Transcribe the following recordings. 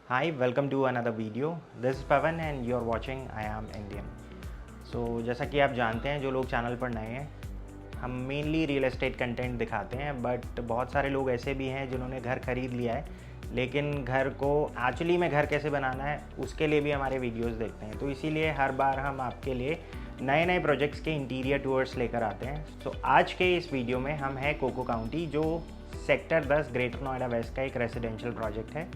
Hi, welcome to another video. This is Pavan and you're watching I Am Indian. So जैसा कि आप जानते हैं, जो लोग चैनल पर नए हैं, हम मेनली रियल एस्टेट कंटेंट दिखाते हैं, बट बहुत सारे लोग ऐसे भी हैं जिन्होंने घर खरीद लिया है, लेकिन घर को एक्चुअली में घर कैसे बनाना है उसके लिए भी हमारे वीडियोस देखते हैं। तो इसीलिए हर बार हम आपके लिए नए नए प्रोजेक्ट्स के इंटीरियर टूर्स लेकर आते हैं। तो आज के इस वीडियो में हम हैं कोको काउंटी, जो सेक्टर 10 ग्रेटर नोएडा वेस्ट का एक रेजिडेंशियल प्रोजेक्ट है।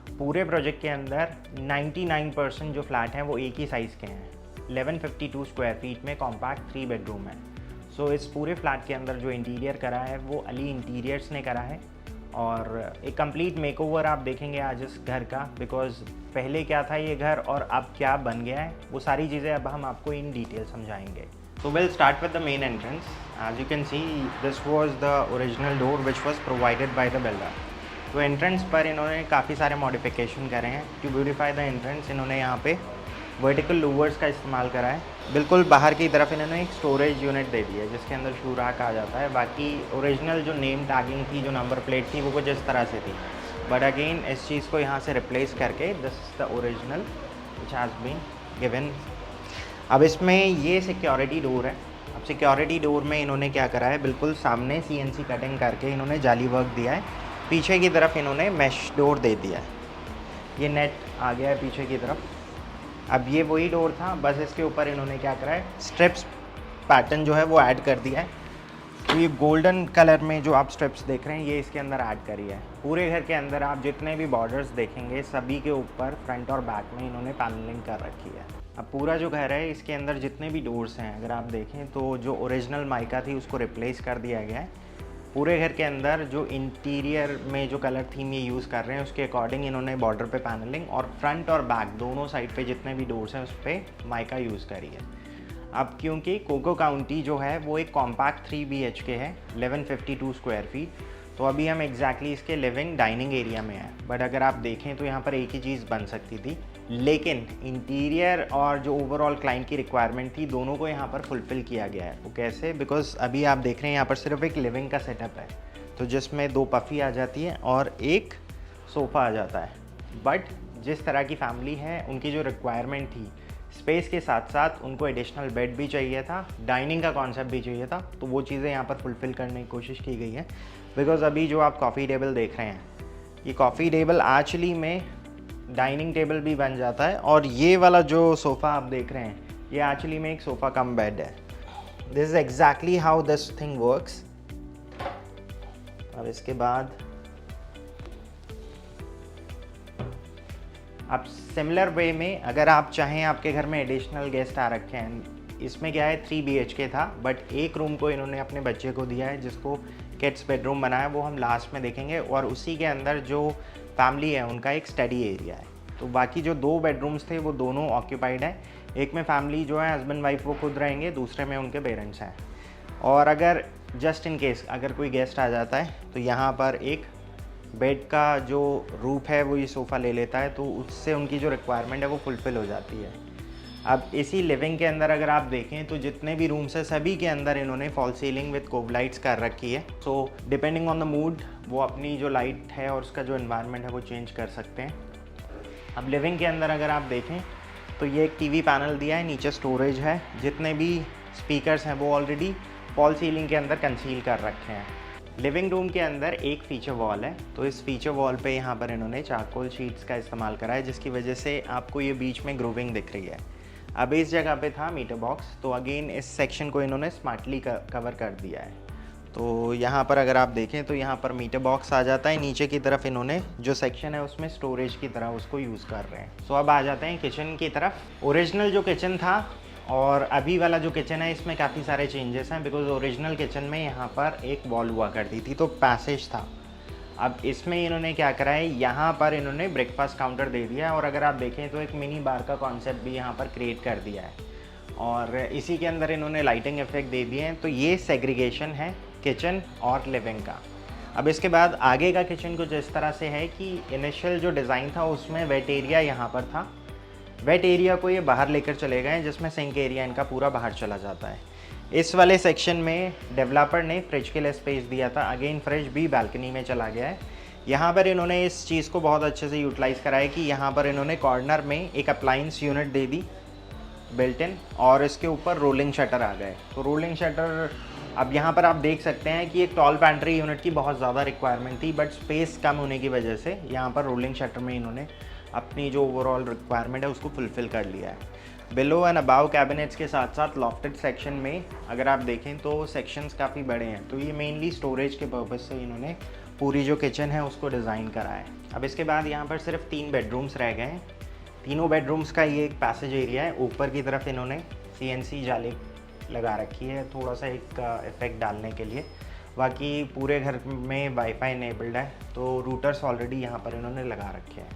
पूरे प्रोजेक्ट के अंदर 99% जो फ्लैट हैं वो एक ही साइज़ के हैं। 1152 स्क्वायर फीट में कॉम्पैक्ट 3 बेडरूम है। सो इस पूरे फ्लैट के अंदर जो इंटीरियर करा है वो अली इंटीरियर्स ने करा है, और एक कंप्लीट मेकओवर आप देखेंगे आज इस घर का, बिकॉज पहले क्या था ये घर और अब क्या बन गया है, वो सारी चीज़ें अब हम आपको इन डिटेल समझाएंगे। So we'll start with the main entrance. As you can see, this was the original door which was provided by the builder. तो एंट्रेंस पर इन्होंने काफ़ी सारे मॉडिफिकेशन करे हैं टू ब्यूटीफाई द एंट्रेंस। इन्होंने यहाँ पे वर्टिकल लूवर्स का इस्तेमाल करा है। बिल्कुल बाहर की तरफ इन्होंने एक स्टोरेज यूनिट दे दी है जिसके अंदर शू रैक आ जाता है। बाकी ओरिजिनल जो नेम टैगिंग थी, जो नंबर प्लेट थी, वो कुछ इस तरह से थी, बट अगेन इस चीज़ को यहाँ से रिप्लेस करके this is the original which has been given. अब इसमें ये सिक्योरिटी डोर है। अब सिक्योरिटी डोर में इन्होंने क्या करा है, बिल्कुल सामने CNC कटिंग करके इन्होंने जाली वर्क दिया है। पीछे की तरफ इन्होंने मैश डोर दे दिया है। ये नेट आ गया है पीछे की तरफ। अब ये वही डोर था, बस इसके ऊपर इन्होंने क्या करा है, स्ट्रिप्स पैटर्न जो है वो ऐड कर दिया है। तो ये गोल्डन कलर में जो आप स्ट्रिप्स देख रहे हैं ये इसके अंदर ऐड करी है। पूरे घर के अंदर आप जितने भी बॉर्डर्स देखेंगे सभी के ऊपर फ्रंट और बैक में इन्होंने पैनलिंग कर रखी है। अब पूरा जो घर है इसके अंदर जितने भी डोर्स हैं अगर आप देखें तो जो ओरिजिनल माइका थी उसको रिप्लेस कर दिया गया है। पूरे घर के अंदर जो इंटीरियर में जो कलर थीम ये यूज़ कर रहे हैं उसके अकॉर्डिंग इन्होंने बॉर्डर पे पैनलिंग और फ्रंट और बैक दोनों साइड पे जितने भी डोर्स हैं उस पर माइका यूज़ करी है। अब क्योंकि कोको काउंटी जो है वो एक कॉम्पैक्ट 3 BHK है, 1152 स्क्वायर फीट, तो अभी हम एग्जैक्टली इसके लिविंग डाइनिंग एरिया में हैं। बट अगर आप देखें तो यहाँ पर एक ही चीज़ बन सकती थी, लेकिन इंटीरियर और जो ओवरऑल क्लाइंट की रिक्वायरमेंट थी दोनों को यहाँ पर फुलफ़िल किया गया है। वो कैसे, बिकॉज अभी आप देख रहे हैं यहाँ पर सिर्फ एक लिविंग का सेटअप है, तो जिसमें 2 पफ़ी आ जाती है और एक सोफ़ा आ जाता है। बट जिस तरह की फैमिली है उनकी जो रिक्वायरमेंट थी स्पेस के साथ साथ उनको एडिशनल बेड भी चाहिए था, डाइनिंग का कॉन्सेप्ट भी चाहिए था, तो वो चीज़ें यहाँ पर फुलफ़िल करने की कोशिश की गई है। बिकॉज़ अभी जो आप कॉफ़ी टेबल देख रहे हैं, ये कॉफ़ी टेबल एक्चुअली में डाइनिंग टेबल भी बन जाता है, और ये वाला जो सोफ़ा आप देख रहे हैं ये एक्चुअली में एक सोफ़ा कम बेड है। This is exactly how this thing works. अब इसके बाद आप सिमिलर वे में अगर आप चाहें, आपके घर में एडिशनल गेस्ट आ रखे हैं, इसमें क्या है 3 BHK था, बट एक रूम को इन्होंने अपने बच्चे को दिया है जिसको किड्स बेडरूम बनाया, वो हम लास्ट में देखेंगे। और उसी के अंदर जो फैमिली है उनका एक स्टडी एरिया है। तो बाकी जो 2 बेडरूम्स थे वो दोनों ऑक्यूपाइड हैं। एक में फैमिली जो है हस्बैंड वाइफ वो खुद रहेंगे, दूसरे में उनके पेरेंट्स हैं। और अगर जस्ट इन केस अगर कोई गेस्ट आ जाता है तो यहाँ पर एक बेड का जो रूफ है वो ये सोफ़ा ले लेता है, तो उससे उनकी जो रिक्वायरमेंट है वो फुलफ़िल हो जाती है। अब इसी लिविंग के अंदर अगर आप देखें तो जितने भी रूम्स हैं सभी के अंदर इन्होंने फॉल सीलिंग विद कोब लाइट्स कर रखी है। So depending on the mood वो अपनी जो लाइट है और उसका जो एनवायरनमेंट है वो चेंज कर सकते हैं। अब लिविंग के अंदर अगर आप देखें तो ये एक TV पैनल दिया है, नीचे स्टोरेज है, जितने भी स्पीकर्स हैं वो ऑलरेडी फॉल सीलिंग के अंदर कंसील कर रखे हैं। लिविंग रूम के अंदर एक फीचर वॉल है, तो इस फीचर वॉल पे यहाँ पर इन्होंने चारकोल शीट्स का इस्तेमाल करा है, जिसकी वजह से आपको ये बीच में ग्रूविंग दिख रही है। अब इस जगह पे था मीटर बॉक्स, तो अगेन इस सेक्शन को इन्होंने स्मार्टली कवर कर दिया है। तो यहाँ पर अगर आप देखें तो यहाँ पर मीटर बॉक्स आ जाता है, नीचे की तरफ इन्होंने जो सेक्शन है उसमें स्टोरेज की तरह उसको यूज़ कर रहे हैं। सो अब आ जाते हैं किचन की तरफ। ओरिजिनल जो किचन था और अभी वाला जो किचन है इसमें काफ़ी सारे चेंजेस हैं, बिकॉज ओरिजिनल किचन में यहाँ पर एक वॉल हुआ करती थी तो पैसेज था। अब इसमें इन्होंने क्या करा है, यहाँ पर इन्होंने ब्रेकफास्ट काउंटर दे दिया है, और अगर आप देखें तो एक मिनी बार का कॉन्सेप्ट भी यहाँ पर क्रिएट कर दिया है, और इसी के अंदर इन्होंने लाइटिंग इफेक्ट दे दिए हैं। तो ये सेग्रीगेशन है किचन और लिविंग का। अब इसके बाद आगे का किचन कुछ इस तरह से है कि इनिशियल जो डिज़ाइन था उसमें वेट एरिया यहाँ पर था, वेट एरिया को ये बाहर लेकर चले गए जिसमें सिंक एरिया इनका पूरा बाहर चला जाता है। इस वाले सेक्शन में डेवलपर ने फ्रिज के लिए स्पेस दिया था, अगेन फ्रिज भी बालकनी में चला गया है। यहाँ पर इन्होंने इस चीज़ को बहुत अच्छे से यूटिलाइज़ करा है कि यहाँ पर इन्होंने कॉर्नर में एक appliance unit they the built in, और इसके ऊपर रोलिंग शटर आ गए। तो रोलिंग शटर, अब यहाँ पर आप देख सकते हैं कि एक टॉल पैंट्री यूनिट की बहुत ज़्यादा रिक्वायरमेंट थी, बट स्पेस कम होने की वजह से यहाँ पर रोलिंग शटर में इन्होंने अपनी जो ओवरऑल रिक्वायरमेंट है उसको फुलफ़िल कर लिया है। बिलो एंड अबाव कैबिनेट्स के साथ साथ लॉफ्टेड सेक्शन में अगर आप देखें तो सेक्शंस काफ़ी बड़े हैं, तो ये मेनली स्टोरेज के पर्पज़ से इन्होंने पूरी जो किचन है उसको डिज़ाइन करा है। अब इसके बाद यहाँ पर सिर्फ 3 बेडरूम्स रह गए हैं। तीनों बेडरूम्स का ये एक पैसेज एरिया है। ऊपर की तरफ इन्होंने CNC जाली लगा रखी है, थोड़ा सा एक इफेक्ट डालने के लिए। बाकी पूरे घर में वाईफाई इनेबल्ड है, तो रूटर्स ऑलरेडी यहाँ पर इन्होंने लगा रखे हैं।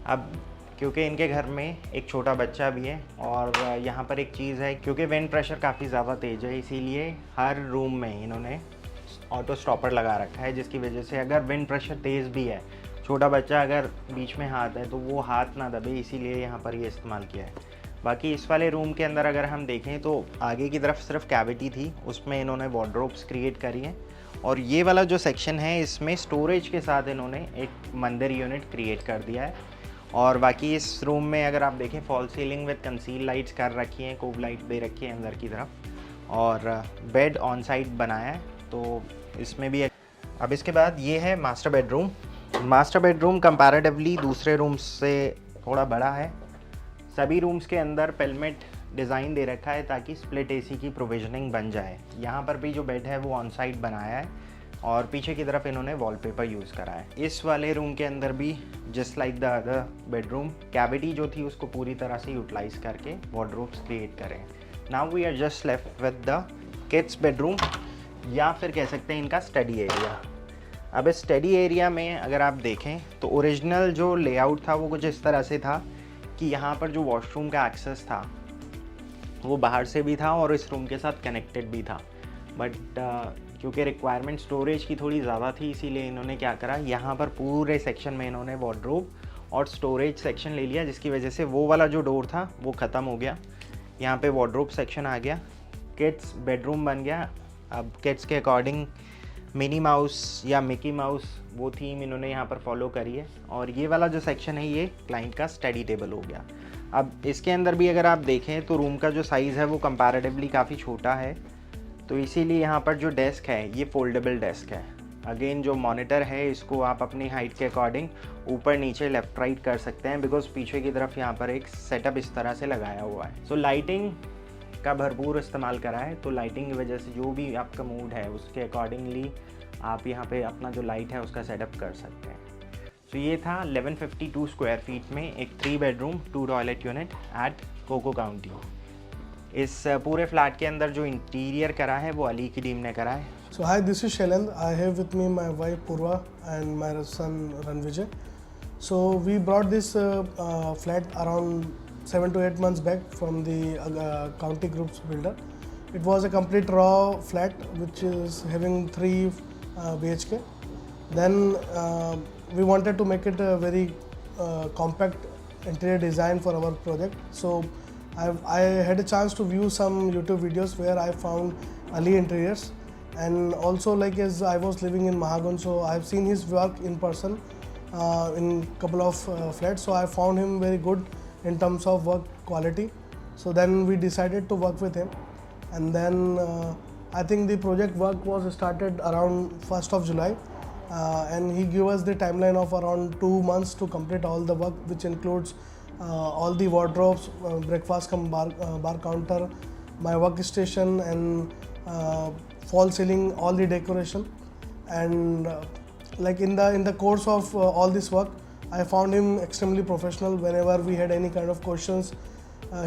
अब क्योंकि इनके घर में एक छोटा बच्चा भी है, और यहाँ पर एक चीज़ है, क्योंकि विंड प्रेशर काफ़ी ज़्यादा तेज़ है, इसीलिए हर रूम में इन्होंने ऑटो स्टॉपर लगा रखा है, जिसकी वजह से अगर विंड प्रेशर तेज़ भी है, छोटा बच्चा अगर बीच में हाथ है तो वो हाथ ना दबे, इसीलिए यहाँ पर ये इस्तेमाल किया है। बाकी इस वाले रूम के अंदर अगर हम देखें तो आगे की तरफ सिर्फ कैविटी थी, उसमें इन्होंने वार्डरोब्स क्रिएट करी हैं, और ये वाला जो सेक्शन है इसमें स्टोरेज के साथ इन्होंने एक मंदिर यूनिट क्रिएट कर दिया है। और बाकी इस रूम में अगर आप देखें fall ceiling with conceal lights कर रखी हैं, कोब लाइट दे रखी है अंदर की तरफ, और बेड ऑन साइड बनाया है, तो इसमें भी। अब इसके बाद ये है master bedroom. Master bedroom comparatively दूसरे रूम्स से थोड़ा बड़ा है। सभी रूम्स के अंदर पेलमेट डिज़ाइन दे रखा है ताकि स्प्लिट AC की प्रोविजनिंग बन जाए। यहाँ पर भी जो बेड है वो ऑन साइड बनाया है, और पीछे की तरफ इन्होंने वॉलपेपर यूज़ करा है। इस वाले रूम के अंदर भी just like the other bedroom, cavity जो थी उसको पूरी तरह से यूटिलाइज़ करके वार्डरोब्स क्रिएट करें। Now we are just left with the kids bedroom, या फिर कह सकते हैं इनका स्टडी एरिया। अब इस स्टडी एरिया में अगर आप देखें तो ओरिजिनल जो लेआउट था वो कुछ इस तरह से था कि यहाँ पर जो वॉशरूम का एक्सेस था वो बाहर से भी था और इस रूम के साथ कनेक्टेड भी था, बट क्योंकि रिक्वायरमेंट स्टोरेज की थोड़ी ज़्यादा थी, इसीलिए इन्होंने क्या करा, यहाँ पर पूरे सेक्शन में इन्होंने वार्डरोब और स्टोरेज सेक्शन ले लिया, जिसकी वजह से वो वाला जो डोर था वो ख़त्म हो गया। यहाँ पे वार्डरोब सेक्शन आ गया, किड्स बेडरूम बन गया। अब किड्स के अकॉर्डिंग मिनी माउस या मिकी माउस वो थीम इन्होंने यहाँ पर फॉलो करी है, और ये वाला जो सेक्शन है ये क्लाइंट का स्टडी टेबल हो गया। अब इसके अंदर भी अगर आप देखें तो रूम का जो साइज़ है वो कंपैरेटिवली काफ़ी छोटा है, तो इसीलिए यहाँ पर जो डेस्क है ये फोल्डेबल डेस्क है। अगेन जो मॉनिटर है इसको आप अपनी हाइट के अकॉर्डिंग ऊपर नीचे लेफ़्ट राइट कर सकते हैं, बिकॉज पीछे की तरफ यहाँ पर एक सेटअप इस तरह से लगाया हुआ है। सो लाइटिंग का भरपूर इस्तेमाल करा है, तो लाइटिंग की वजह से जो भी आपका मूड है उसके अकॉर्डिंगली आप यहाँ पे अपना जो लाइट है उसका सेटअप कर सकते हैं। सो ये था 1152 स्क्वायर फीट में एक 3 bedroom 2 toilet unit at Coco County. इस पूरे फ्लैट के अंदर जो इंटीरियर करा है वो अली की टीम ने करा है। So hi, this is Shailendra. I have with me my wife Purva and my son Ranvijay. So we brought this flat around 7 to 8 months back from the County Group's builder. It was a complete raw flat which is having 3 BHK. Then we wanted to make it a very compact interior design for our project. So I had a chance to view some YouTube videos where I found Ali Interiors, and also like as I was living in Mahagon, so I've seen his work in person in couple of flats, so I found him very good in terms of work quality. So then we decided to work with him, and then I think the project work was started around 1st of July, and he gave us the timeline of around 2 months to complete all the work, which includes all the wardrobes, breakfast cum bar counter, my workstation, and fall ceiling, all the decoration. And like in the course of all this work, I found him extremely professional. Whenever we had any kind of questions,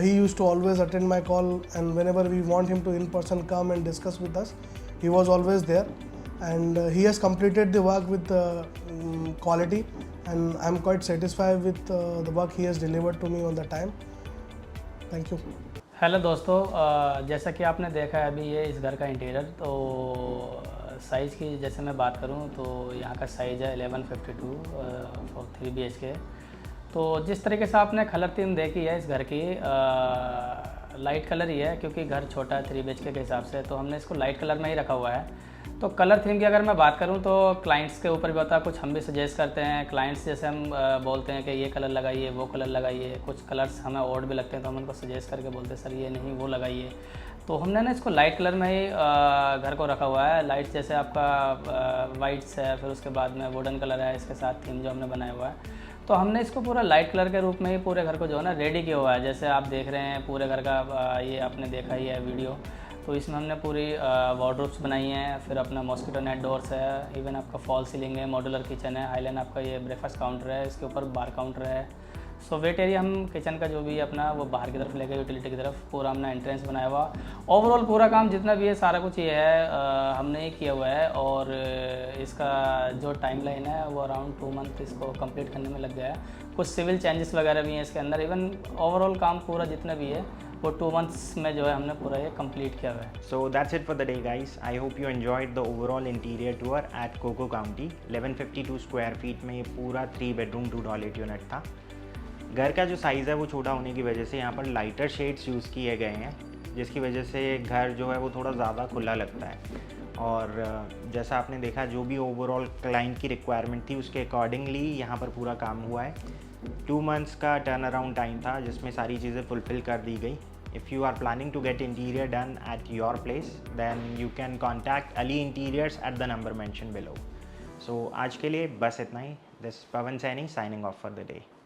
he used to always attend my call, and whenever we want him to in person come and discuss with us, he was always there. And he has completed the work with quality, and I'm quite satisfied with the work he has delivered to me on the time. Thank you. Hello दोस्तों, जैसा कि आपने देखा है अभी ये इस घर का इंटीरियर, तो साइज़ की जैसे मैं बात करूं तो यहाँ का साइज़ है 1152 फॉर 3 BHK। तो जिस तरीके से आपने कलर थीम देखी है इस घर की, लाइट कलर ही है, क्योंकि घर छोटा है 3 BHK के हिसाब से, तो हमने इसको लाइट कलर में ही रखा हुआ है। तो कलर थीम की अगर मैं बात करूं तो क्लाइंट्स के ऊपर भी होता है, कुछ हम भी सजेस्ट करते हैं। क्लाइंट्स जैसे हम बोलते हैं कि ये कलर लगाइए, वो कलर लगाइए, कुछ कलर्स हमें और भी लगते हैं तो हम उनको सजेस्ट करके बोलते हैं सर ये नहीं वो लगाइए। तो हमने ना इसको लाइट कलर में ही घर को रखा हुआ है। लाइट्स जैसे आपका वाइट्स है, फिर उसके बाद में वुडन कलर है, इसके साथ थीम जो हमने बनाया हुआ है। तो हमने इसको पूरा लाइट कलर के रूप में ही पूरे घर को जो है ना रेडी किया हुआ है। जैसे आप देख रहे हैं पूरे घर का ये आपने देखा ही है वीडियो, तो इसमें हमने पूरी वार्डरोब्स बनाई हैं, फिर अपना मॉस्किटो नेट डोर्स है, इवन आपका फॉल सीलिंग है, मॉड्यूलर किचन है, आइलैंड आपका ये ब्रेकफास्ट काउंटर है, इसके ऊपर बार काउंटर है। सो वेट एरिया हम किचन का जो भी है अपना वो बाहर की तरफ लेके यूटिलिटी की तरफ पूरा हमने एंट्रेंस बनाया हुआ। ओवरऑल पूरा काम जितना भी है सारा कुछ ये है हमने ही किया हुआ है। और इसका जो टाइम लाइन है वो अराउंड 2 मंथ इसको कंप्लीट करने में लग गया है। कुछ सिविल चेंजेस वगैरह भी हैं इसके अंदर। इवन ओवरऑल काम पूरा जितना भी है वो 2 मंथ्स में जो है हमने पूरा ये कंप्लीट किया हुआ है। So that's it for the day, guys. I hope you enjoyed the overall interior tour at Coco County. 1152 square feet में ये पूरा 3 बेडरूम 2 टॉयलेट यूनिट था। घर का जो साइज़ है वो छोटा होने की वजह से यहाँ पर लाइटर शेड्स यूज़ किए गए हैं, जिसकी वजह से घर जो है वो थोड़ा ज़्यादा खुला लगता है। और जैसा आपने देखा जो भी ओवरऑल क्लाइंट की रिक्वायरमेंट थी उसके अकॉर्डिंगली यहाँ पर पूरा काम हुआ है। 2 मंथ्स का टर्न अराउंड टाइम था जिसमें सारी चीज़ें फुलफ़िल कर दी गई। If you are planning to get interior done at your place, then you can contact Ali Interiors at the number mentioned below. So आज के लिए बस इतना ही। This is Pavan Saini signing off for the day.